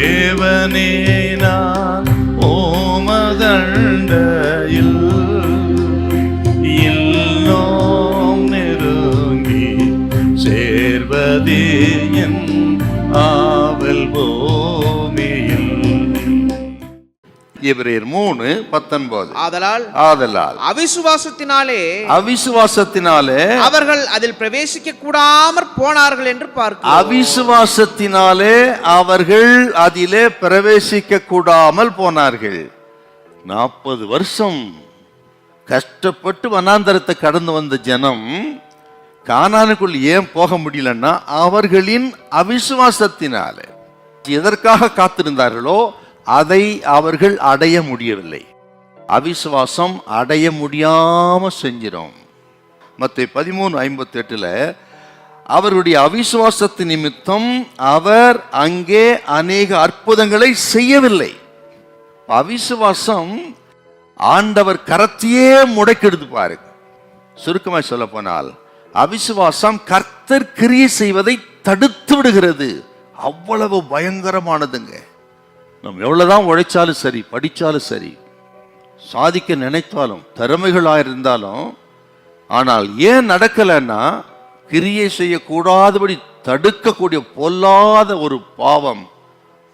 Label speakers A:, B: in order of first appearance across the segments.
A: தேவனே நான் ஓமதண்டையில் இன்னும் நெருங்கி சேர்வதே என் ஆவல் பூமியில். எபிரேயர் 3:19. ஆதலால் அவிசுவாசத்தினாலே அவர்கள் அதில் பிரவேசிக்க கூடாமற் போனார்கள் என்று பார்க்கிறோம். அவிசுவாசத்தினாலே அவர்கள் அதிலே பிரவேசிக்க கூடாமல் போனார்கள். 40 வருஷம் கஷ்டப்பட்டு வனாந்தரத்தை கடந்து வந்த ஜனம் கானானுக்குள் ஏன் போக முடியலன்னா அவர்களின் அவிசுவாசத்தினாலே. எதற்காக காத்திருந்தார்களோ அதை அவர்கள் அடைய முடியவில்லை. அவிசுவாசம் அடைய முடியாம செஞ்சிடும். மத்தேயு 13:58 அவருடைய அவிசுவாசத்தின் நிமித்தம் அவர் அங்கே அநேக அற்புதங்களை செய்யவில்லை. அவிசுவாசம் ஆண்டவர் கரத்தையே முடக்கெடுத்து பாரு. சுருக்கமாய் சொல்ல போனால் அவிசுவாசம் கர்த்தர் கிரியை செய்வதை தடுத்து விடுகிறது. அவ்வளவு பயங்கரமானதுங்க. நம்ம எவ்வளவுதான் உழைச்சாலும் சரி, படிச்சாலும் சரி, சாதிக்க நினைத்தாலும் திறமைகளாயிருந்தாலும், ஆனால் ஏன் நடக்கலைன்னா கிரியை செய்யக்கூடாதபடி தடுக்கக்கூடிய பொல்லாத ஒரு பாவம்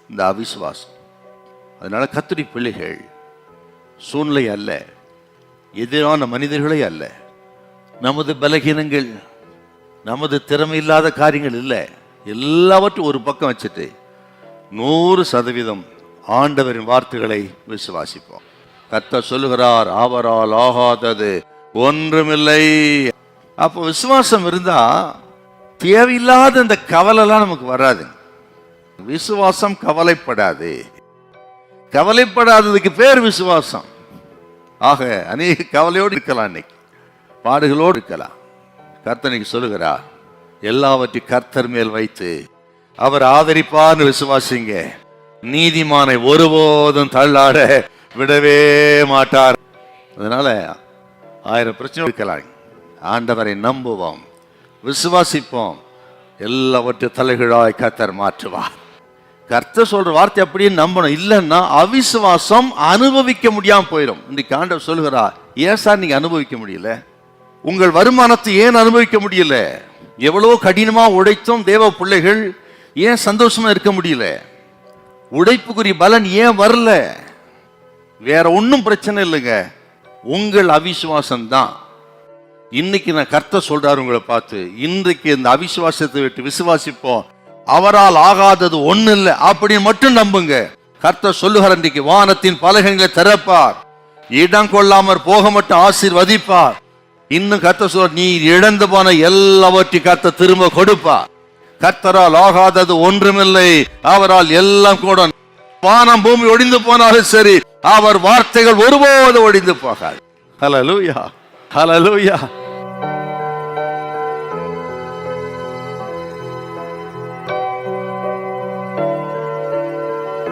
A: இந்த அவிசுவாசம். அதனால கர்த்தருடைய பிள்ளைகள் சூழ்நிலை அல்ல, எதிரான மனிதர்களே அல்ல, நமது பலகீனங்கள், நமது திறமை இல்லாத காரியங்கள் இல்லை, எல்லாவற்றும் ஒரு பக்கம் வச்சுட்டு 100% ஆண்டவரின் வார்த்தைகளை விசுவாசிப்போம். கர்த்தர் சொல்லுகிறார், அவரால் ஆகாதது ஒன்றுமில்லை. அப்போ விசுவாசம் இருந்தா தேவையில்லாத இந்த கவலைலாம் நமக்கு வராது. விசுவாசம் கவலைப்படாது. கவலைப்படாததுக்கு பேர் விசுவாசம். ஆக அநேக கவலையோடு இருக்கலாம், இன்னைக்கு பாடுகளோடு இருக்கலாம். கர்த்தர் சொல்லுகிறார், எல்லாவற்றையும் கர்த்தர் மேல் வைத்து அவர் ஆதரிப்பார்னு விசுவாசிங்க. நீதிமானை ஒருபோதும் தள்ளாட விடவே மாட்டார். அதனால 1000 பிரச்சனை இருக்கலாம், ஆண்டவரை நம்புவோம், விசுவாசிப்போம், எல்லாவற்றையும் தலைகீழாய் கர்த்தர் மாற்றுவார். கர்த்தர் சொல்ற வார்த்தை அப்படியே நம்பணும். இல்லைன்னா அவிசுவாசம் அனுபவிக்க முடியாம போயிடும். இன்னைக்கு ஆண்டவர் சொல்லுகிறார், ஏன் சார் நீங்க அனுபவிக்க முடியல? உங்கள் வருமானத்தை ஏன் அனுபவிக்க முடியல? எவ்வளவு கடினமா உழைத்தும் தேவ பிள்ளைகள் ஏன் சந்தோஷமா இருக்க முடியல? உழைப்புக்குரிய பலன் ஏன் வரல? வேற ஒன்றும் பிரச்சனை இல்லைங்க, உங்கள் அவிசுவாசம் தான். இன்னைக்கு நான் கர்த்தர் சொல்றாரு உங்களை பார்த்து, இன்றைக்கு இந்த அவிசுவாசத்தை விட்டு விசுவாசிப்போம். அவரால் ஆகாதது ஒண்ணு இல்லை அப்படின்னு மட்டும் நம்புங்க. கர்த்தர் சொல்லுகிறார், இன்றைக்கு வானத்தின் பலகைகளை திறப்பார், இடம் கொள்ளாமற் போக மட்டும் ஆசீர்வதிப்பார். இன்னும் கர்த்தர் சொல்ற, நீ இழந்து போன எல்லாவற்றையும் கர்த்தர் திரும்ப கொடுப்பார். கர்த்தரால் ஆகாதது ஒன்றுமில்லை, அவரால் எல்லாம் கூட. வானம் பூமி ஒடிந்து போனாலும் சரி, அவர் வார்த்தைகள் ஒருபோது ஒடிந்து போகாது. ஹல்லேலூயா, ஹல்லேலூயா.